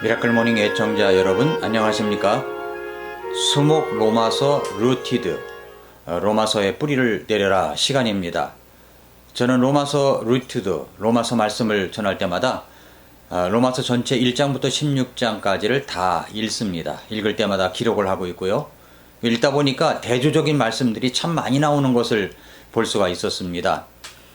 미라클 모닝 애청자 여러분 안녕하십니까? 수목 로마서 루티드 로마서의 뿌리를 내려라 시간입니다. 저는 로마서 루티드 로마서 말씀을 전할 때마다 로마서 전체 1장부터 16장까지를 다 읽습니다. 읽을 때마다 기록을 하고 있고요. 읽다 보니까 대조적인 말씀들이 참 많이 나오는 것을 볼 수가 있었습니다.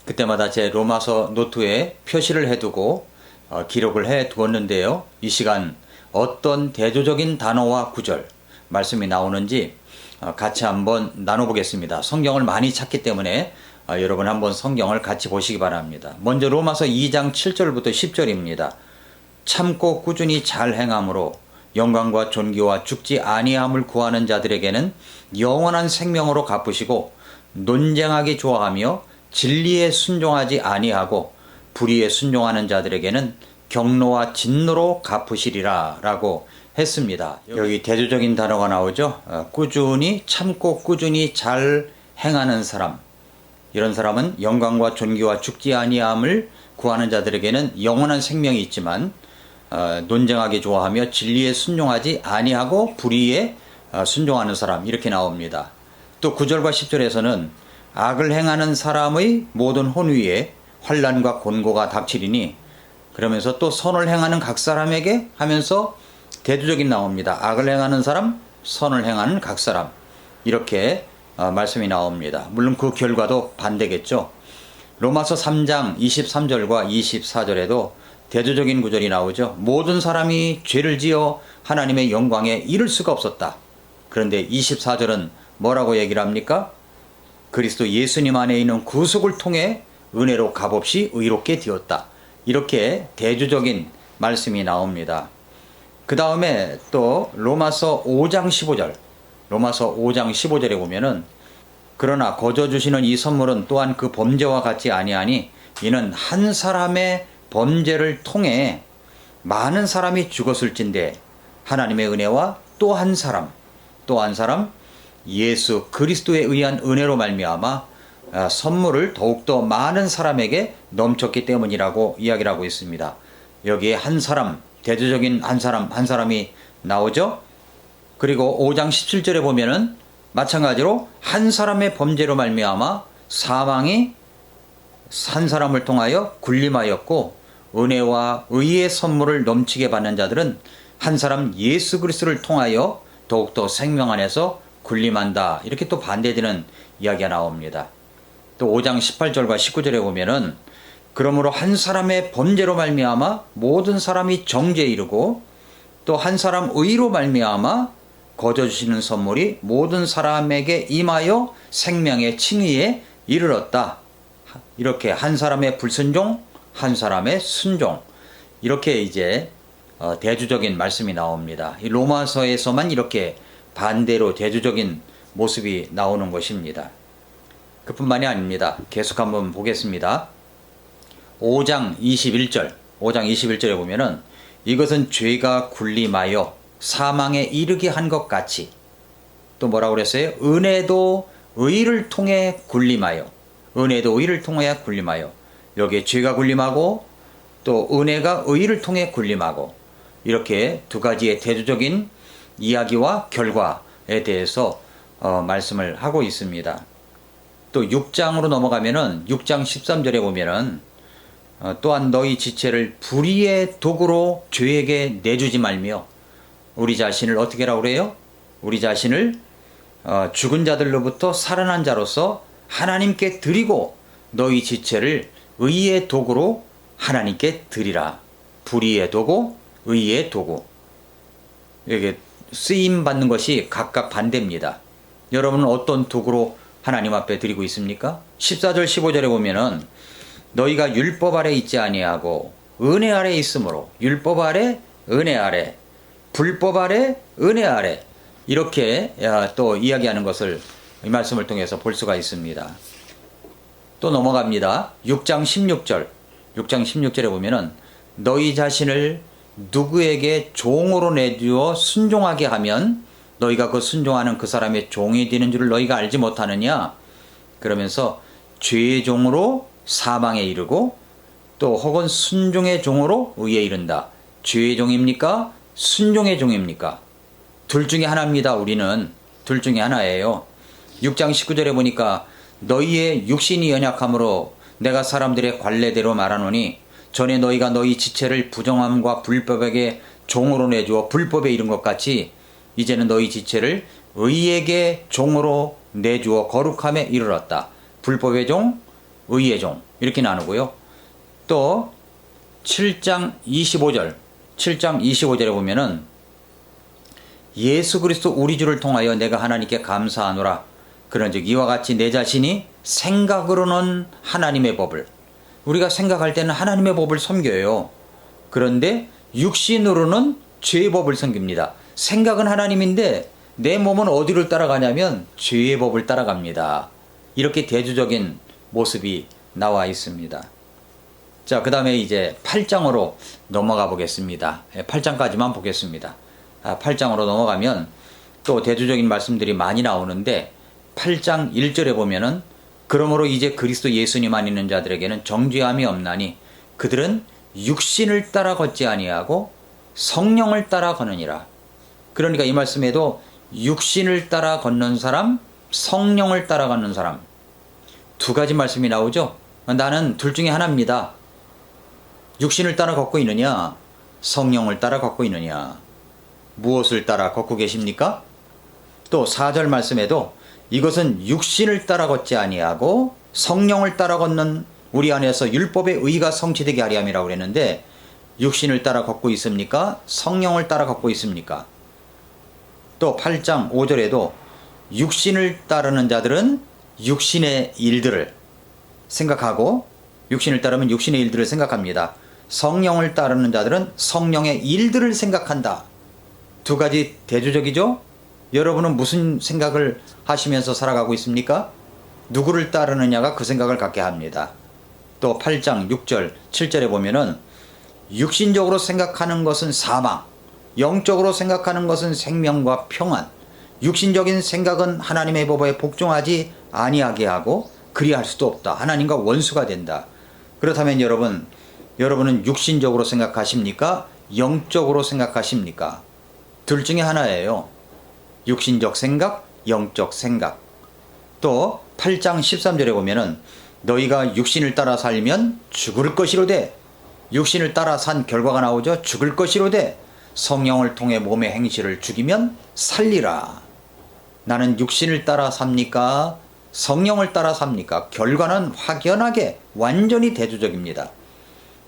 그때마다 제 로마서 노트에 표시를 해두고 기록을 해 두었는데요. 이 시간 어떤 대조적인 단어와 구절, 말씀이 나오는지 같이 한번 나눠보겠습니다. 성경을 많이 찾기 때문에 여러분 한번 성경을 같이 보시기 바랍니다. 먼저 로마서 2장 7절부터 10절입니다. 참고 꾸준히 잘 행함으로 영광과 존귀와 죽지 아니함을 구하는 자들에게는 영원한 생명으로 갚으시고 논쟁하기 좋아하며 진리에 순종하지 아니하고 불의에 순종하는 자들에게는 경노와 진노로 갚으시리라 라고 했습니다. 여기 대조적인 단어가 나오죠. 꾸준히 참고 꾸준히 잘 행하는 사람, 이런 사람은 영광과 존귀와 죽지 아니함을 구하는 자들에게는 영원한 생명이 있지만 논쟁하기 좋아하며 진리에 순종하지 아니하고 불의에 순종하는 사람, 이렇게 나옵니다. 또 9절과 10절에서는 악을 행하는 사람의 모든 혼 위에 환난과 곤고가 닥치리니, 그러면서 또 선을 행하는 각 사람에게 하면서 대조적인 나옵니다. 악을 행하는 사람, 선을 행하는 각 사람, 이렇게 말씀이 나옵니다. 물론 그 결과도 반대겠죠. 로마서 3장 23절과 24절에도 대조적인 구절이 나오죠. 모든 사람이 죄를 지어 하나님의 영광에 이를 수가 없었다. 그런데 24절은 뭐라고 얘기를 합니까? 그리스도 예수님 안에 있는 구속을 통해 은혜로 값없이 의롭게 되었다. 이렇게 대조적인 말씀이 나옵니다. 그 다음에 또 로마서 5장 15절, 로마서 5장 15절에 보면은 그러나 거저 주시는 이 선물은 또한 그 범죄와 같지 아니하니 이는 한 사람의 범죄를 통해 많은 사람이 죽었을진데 하나님의 은혜와 또 한 사람 예수 그리스도에 의한 은혜로 말미암아 선물을 더욱더 많은 사람에게 넘쳤기 때문이라고 이야기를 하고 있습니다. 여기에 한 사람, 대조적인 한 사람이 나오죠. 그리고 5장 17절에 보면은 마찬가지로 한 사람의 범죄로 말미암아 사망이 한 사람을 통하여 군림하였고 은혜와 의의 선물을 넘치게 받는 자들은 한 사람 예수 그리스도를 통하여 더욱더 생명 안에서 군림한다. 이렇게 또 반대되는 이야기가 나옵니다. 또 5장 18절과 19절에 보면은 그러므로 한 사람의 범죄로 말미암아 모든 사람이 정죄에 이르고 또 한 사람 의로 말미암아 거저 주시는 선물이 모든 사람에게 임하여 생명의 칭의에 이르렀다. 이렇게 한 사람의 불순종, 한 사람의 순종, 이렇게 이제 대조적인 말씀이 나옵니다. 이 로마서에서만 이렇게 반대로 대조적인 모습이 나오는 것입니다. 그뿐만이 아닙니다. 계속 한번 보겠습니다. 5장 21절에 보면은 이것은 죄가 군림하여 사망에 이르게 한 것 같이, 또 뭐라고 그랬어요? 은혜도 의를 통해 군림하여, 여기에 죄가 군림하고 또 은혜가 의를 통해 군림하고, 이렇게 두 가지의 대조적인 이야기와 결과에 대해서 말씀을 하고 있습니다. 또 6장으로 넘어가면은 6장 13절에 보면은 또한 너희 지체를 불의의 도구로 죄에게 내주지 말며, 우리 자신을 어떻게 하라고 그래요? 우리 자신을 죽은 자들로부터 살아난 자로서 하나님께 드리고 너희 지체를 의의 도구로 하나님께 드리라. 불의의 도구, 의의 도구. 이게 쓰임 받는 것이 각각 반대입니다. 여러분은 어떤 도구로 하나님 앞에 드리고 있습니까? 14절 15절에 보면은 너희가 율법 아래 있지 아니하고 은혜 아래 있으므로, 율법 아래 은혜 아래, 불법 아래 은혜 아래, 이렇게 또 이야기하는 것을 이 말씀을 통해서 볼 수가 있습니다. 또 넘어갑니다. 6장 16절에 보면은 너희 자신을 누구에게 종으로 내주어 순종하게 하면 너희가 그 순종하는 그 사람의 종이 되는 줄을 너희가 알지 못하느냐? 그러면서 죄의 종으로 사망에 이르고 또 혹은 순종의 종으로 의에 이른다. 죄의 종입니까? 순종의 종입니까? 둘 중에 하나입니다. 우리는 둘 중에 하나예요. 6장 19절에 보니까 너희의 육신이 연약함으로 내가 사람들의 관례대로 말하노니 전에 너희가 너희 지체를 부정함과 불법에게 종으로 내주어 불법에 이른 것 같이 이제는 너희 지체를 의에게 종으로 내주어 거룩함에 이르렀다. 불법의 종, 의의 종 이렇게 나누고요. 또 7장 25절에 보면은 예수 그리스도 우리 주를 통하여 내가 하나님께 감사하노라. 그런즉 이와 같이 내 자신이 생각으로는 하나님의 법을, 우리가 생각할 때는 하나님의 법을 섬겨요. 그런데 육신으로는 죄의 법을 섬깁니다. 생각은 하나님인데 내 몸은 어디를 따라가냐면 죄의 법을 따라갑니다. 이렇게 대조적인 모습이 나와 있습니다. 자, 그 다음에 이제 8장으로 넘어가 보겠습니다. 8장까지만 보겠습니다. 8장으로 넘어가면 또 대조적인 말씀들이 많이 나오는데 8장 1절에 보면은 그러므로 이제 그리스도 예수님 안 있는 자들에게는 정죄함이 없나니 그들은 육신을 따라 걷지 아니하고 성령을 따라 걷느니라. 그러니까 이 말씀에도 육신을 따라 걷는 사람, 성령을 따라 걷는 사람 두 가지 말씀이 나오죠. 나는 둘 중에 하나입니다. 육신을 따라 걷고 있느냐, 성령을 따라 걷고 있느냐. 무엇을 따라 걷고 계십니까? 또 4절 말씀에도 이것은 육신을 따라 걷지 아니하고 성령을 따라 걷는 우리 안에서 율법의 의가 성취되게 하려 함이라고 그랬는데 육신을 따라 걷고 있습니까? 성령을 따라 걷고 있습니까? 또 8장 5절에도 육신을 따르는 자들은 육신의 일들을 생각하고 육신을 따르면 육신의 일들을 생각합니다. 성령을 따르는 자들은 성령의 일들을 생각한다. 두 가지 대조적이죠? 여러분은 무슨 생각을 하시면서 살아가고 있습니까? 누구를 따르느냐가 그 생각을 갖게 합니다. 또 8장 6절 7절에 보면은 육신적으로 생각하는 것은 사망, 영적으로 생각하는 것은 생명과 평안. 육신적인 생각은 하나님의 법에 복종하지 아니하게 하고 그리할 수도 없다. 하나님과 원수가 된다. 그렇다면 여러분은 육신적으로 생각하십니까? 영적으로 생각하십니까? 둘 중에 하나예요. 육신적 생각, 영적 생각. 또 8장 13절에 보면은 너희가 육신을 따라 살면 죽을 것이로되, 육신을 따라 산 결과가 나오죠. 죽을 것이로되 성령을 통해 몸의 행실을 죽이면 살리라. 나는 육신을 따라 삽니까? 성령을 따라 삽니까? 결과는 확연하게 완전히 대조적입니다.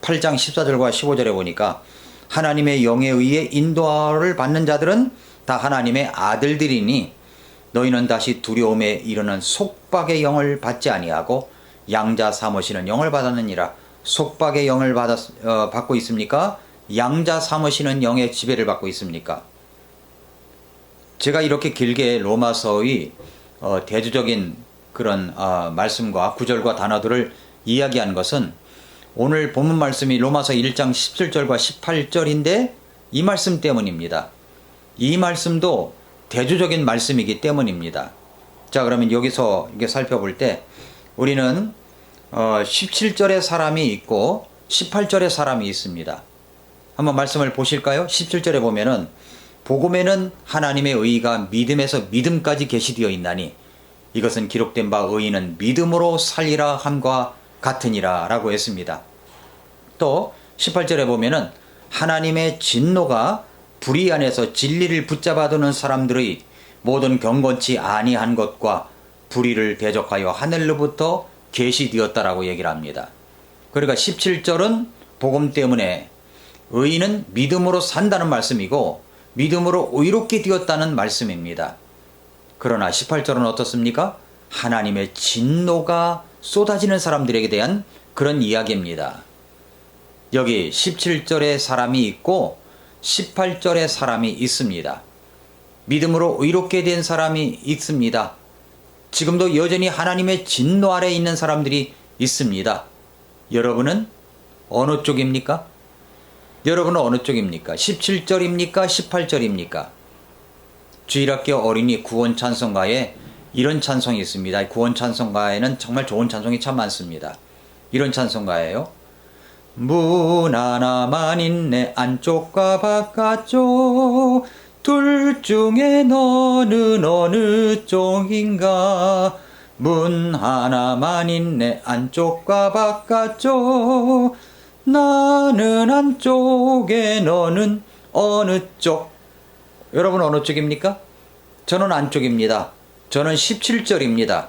8장 14절과 15절에 보니까 하나님의 영에 의해 인도를 받는 자들은 다 하나님의 아들들이니 너희는 다시 두려움에 이르는 속박의 영을 받지 아니하고 양자 삼으시는 영을 받았느니라. 속박의 영을 받고 있습니까? 양자 삼으시는 영의 지배를 받고 있습니까? 제가 이렇게 길게 로마서의 대조적인 그런 말씀과 구절과 단어들을 이야기한 것은 오늘 본문 말씀이 로마서 1장 17절과 18절인데 이 말씀 때문입니다. 이 말씀도 대조적인 말씀이기 때문입니다. 자, 그러면 여기서 이게 살펴볼 때 우리는 17절의 사람이 있고 18절의 사람이 있습니다. 한번 말씀을 보실까요? 17절에 보면은 복음에는 하나님의 의가 믿음에서 믿음까지 계시되어 있나니 이것은 기록된 바 의인은 믿음으로 살리라 함과 같으니라 라고 했습니다. 또 18절에 보면은 하나님의 진노가 불의 안에서 진리를 붙잡아두는 사람들의 모든 경건치 아니한 것과 불의를 대적하여 하늘로부터 계시되었다라고 얘기를 합니다. 그러니까 17절은 복음 때문에 의인은 믿음으로 산다는 말씀이고 믿음으로 의롭게 되었다는 말씀입니다. 그러나 18절은 어떻습니까? 하나님의 진노가 쏟아지는 사람들에게 대한 그런 이야기입니다. 여기 17절에 사람이 있고 18절에 사람이 있습니다. 믿음으로 의롭게 된 사람이 있습니다. 지금도 여전히 하나님의 진노 아래 있는 사람들이 있습니다. 여러분은 어느 쪽입니까? 여러분은 어느 쪽입니까? 17절입니까? 18절입니까? 주일학교 어린이 구원 찬송가에 이런 찬송이 있습니다. 구원 찬송가에는 정말 좋은 찬송이 참 많습니다. 이런 찬송가예요. 문 하나만 있네 안쪽과 바깥쪽 둘 중에 너는 어느 쪽인가 문 하나만 있네 안쪽과 바깥쪽 나는 안쪽에 너는 어느 쪽 여러분 어느 쪽입니까? 저는 안쪽입니다. 저는 17절입니다.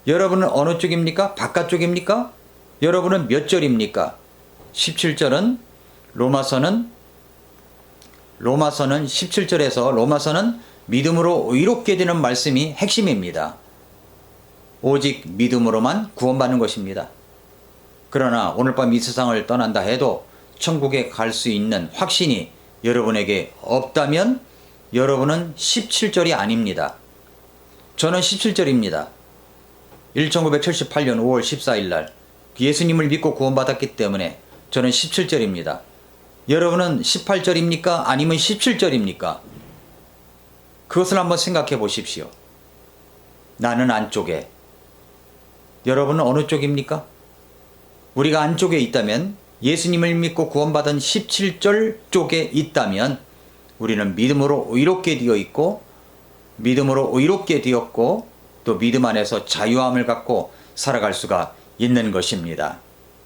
여러분은 어느 쪽입니까? 바깥쪽입니까? 여러분은 몇 절입니까? 17절은 로마서는 17절에서 로마서는 믿음으로 의롭게 되는 말씀이 핵심입니다. 오직 믿음으로만 구원받는 것입니다. 그러나 오늘 밤 이 세상을 떠난다 해도 천국에 갈 수 있는 확신이 여러분에게 없다면 여러분은 17절이 아닙니다. 저는 17절입니다. 1978년 5월 14일 날 예수님을 믿고 구원받았기 때문에 저는 17절입니다. 여러분은 18절입니까? 아니면 17절입니까? 그것을 한번 생각해 보십시오. 나는 안쪽에. 여러분은 어느 쪽입니까? 우리가 안쪽에 있다면 예수님을 믿고 구원받은 17절 쪽에 있다면 우리는 믿음으로 의롭게 되어 있고 믿음으로 의롭게 되었고 또 믿음 안에서 자유함을 갖고 살아갈 수가 있는 것입니다.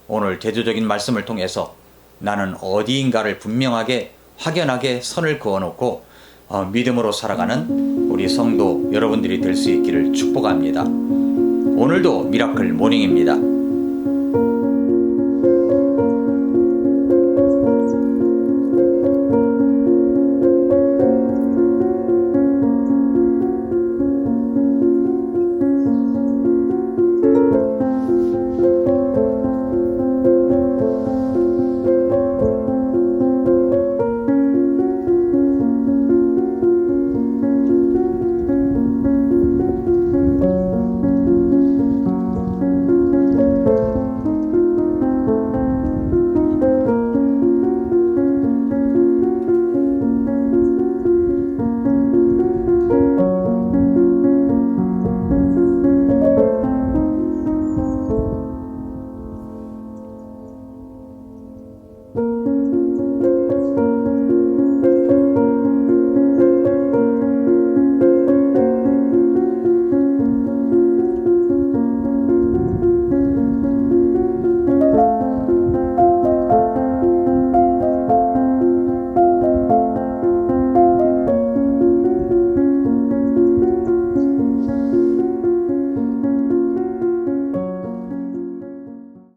오늘 대조적인 말씀을 통해서 나는 어디인가를 분명하게 확연하게 선을 그어놓고 믿음으로 살아가는 우리 성도 여러분들이 될 수 있기를 축복합니다. 오늘도 미라클 모닝입니다.